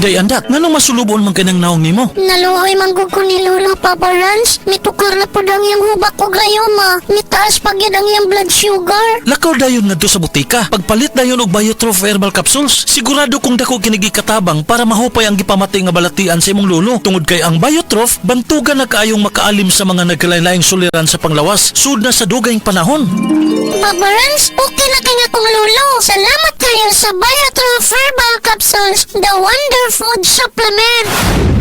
Day andak, nganong masulubon man kanang naong nimo? Naluoy manggug ko ni Lolo, Papa Rans. Mitukar na po ang iyang hubak ko gayoma. Mitaas pag yan ang iyang blood sugar. Lakaw dayon na sa butika. Pagpalit dayon og Biotrof herbal capsules, sigurado kung dako kinigi katabang para mahupay ang gipamatay nga balatian sa imong lolo. Tungod kay ang Biotrof, bantugan na kaayong makaalim sa mga nagkalain-laing suliran sa panglawas, sud na sa dugayng panahon. Papa Rans, okay na kanya kong Lolo. Salamat kayo sa Biotrof Herbal Capsules, the Wonder Food Supplement.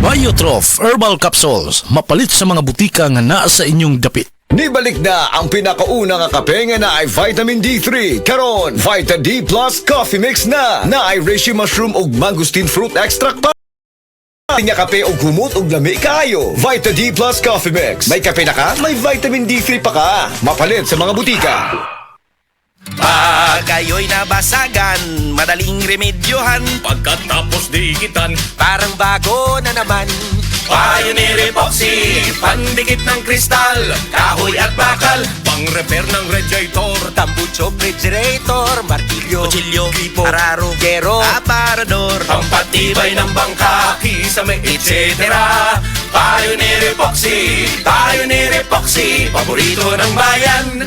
Biotrof herbal capsules, mapalit sa mga butika nga naa sa inyong dapit. Nibalik na ang pinakauna nga kape nga na ay vitamin D3. Karon, Vita D Plus Coffee Mix na ay reishi mushroom ug mangosteen fruit extract pa. Nga kape og humot og lami kayo. Vita D Plus Coffee Mix. May kape na ka, may vitamin D3 pa ka. Mapalit sa mga butika. Pag kayo'y nabasagan, madaling remedyohan. Pagkatapos dikitan, Parang bago na naman. Pioneer Epoxy, pandikit ng kristal, kahoy at bakal, pang-repair ng radiator, Tambucho, refrigerator, martilyo, kutsilyo, tipo, araro, gero, aparador, pampatibay ng bangka, kisame, etc. Pioneer Epoxy, paborito ng bayan.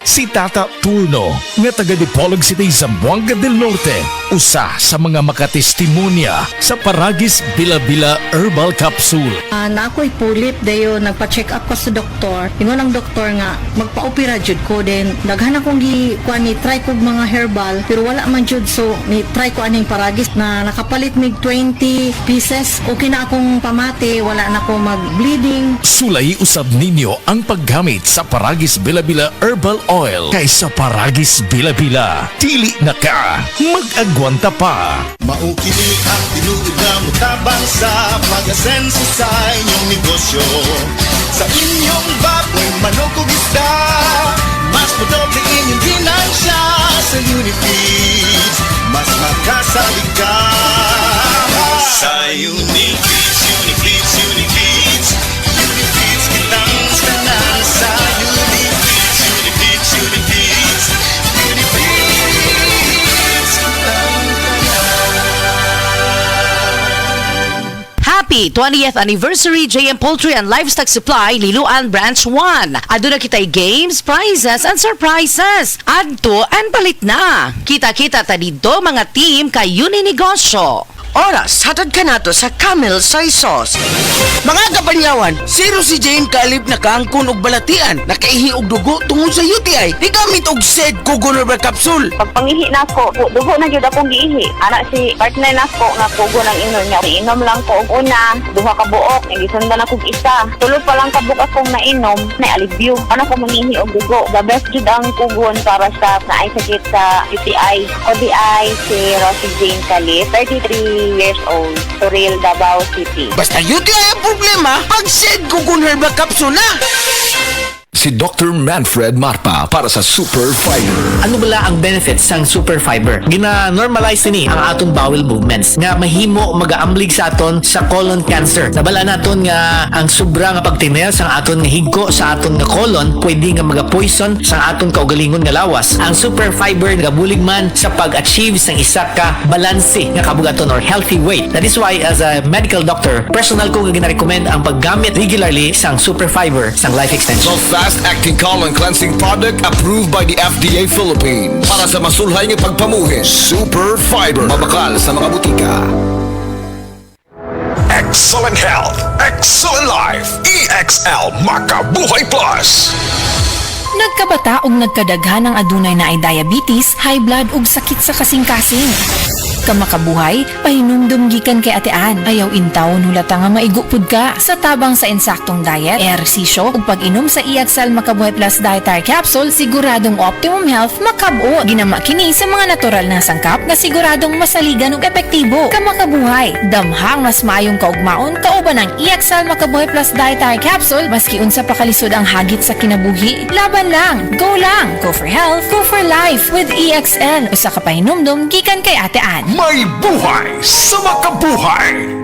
Si Tata Turno, nga taga Dipolog City, Zamboanga del Norte, usa sa mga makatestimonya sa Paragis Bila-Bila Herbal Capsule. Na ako'y pulip dayo nagpa-check up ko sa doktor. Ingon ang doktor nga magpa-opera jud ko din. Daghan akong kuan ni try ko mga herbal pero wala man jud, so ni try ko aning Paragis na nakapalit mig 20 pieces. Okay na akong pamati, wala na ako mag-bleeding. Sulay usab ninyo ang paggamit sa Paragis Bila-Bila Herbal Oil kaysa Paragis Bila-Bila. Dili na ka, mag-agwanta pa. Maukili ang tinuod na mutabang sa pag-asenso sa inyong negosyo. Sa inyong baboy, manok o isda, mas madoble inyong ginansya. Sa Unifeeds, mas makasalig ka. Sa Unifeeds, Unifeeds, Unifeeds, Unifeeds kitang tanan. Sa Unifeeds, Unifeeds, Unifeeds, Unifeeds kitang Happy 20th Anniversary JM Poultry and Livestock Supply Liloan Branch 1. Aduna kitay games, prizes, and surprises. Adto and palit na. Kita-kita ta dito mga team kay Uninegosyo. Oras, hatad ka nato sa Camel Soy Sauce. Mga kapanyawan, zero si Jane kalip na kaangkon og balatian, nakaihi og dugo tungod sa UTI. Di gamit og SED Kugon Herbal Capsule. Pag pangihi na ko, dugo na jud akong giihi. Anak si partner na ko nga kugo ng inom niya. Inom lang ko og una, duha ka buok, gisundan ako og isa. Tulo pa lang ka buok akong nainom, na alibyo. Ano ko mangihi og dugo. The best jud ang kugon para sa naay sakit sa UTI. ODI si Rosie Jane Calip, 33 years old, Suril, Davao City. Basta UTI ang problema, pag SED Kugon Herbal Capsule na. Si Dr. Manfred Marpa para sa Super Fiber. Ano bala ang benefits sang Super Fiber? Gina-normalize ni ang aton bowel movements nga mahimo magaamblig sa aton sa colon cancer. Nabala naton nga ang sobra nga pagtinel sa aton nga higko sa aton nga colon pwede nga maga-poison sa aton kaugalingon nga lawas. Ang Super Fiber nagabulig man sa pag-achieve sang isa ka balanse nga kabugaton or healthy weight. That is why as a medical doctor, personal ko nga gina-recommend ang paggamit regularly sang Super Fiber sang life extension. Fast-acting colon cleansing product approved by the FDA Philippines. Para sa masulhay ng pagpamuhin, Super Fiber. Mabakal sa mga butika. Excellent health, excellent life, EXL Makabuhay Plus. Nagkabata ug nagkadaghan ang adunay na ay diabetes, high blood ug sakit sa kasing-kasing. Kamakabuhay, pahinumdum gikan kay atean. Ayaw intaw hulata nga maigupod ka sa tabang sa insaktong diet, ehersisyo ug pag-inom sa EXL Makabuhay Plus Dietary Capsule, siguradong optimum health makabuo. Ginama kini sa mga natural na sangkap nga siguradong masaligan ug epektibo. Kamakabuhay, damhang mas maayong kaugmaon kauban ng EXL Makabuhay Plus Dietary Capsule maski unsa pa kalisod ang hagit sa kinabuhi. Laban lang, go for health, go for life with EXL. Usa ka pahinumdum gikan kay atean. May buhay sa makabuhay!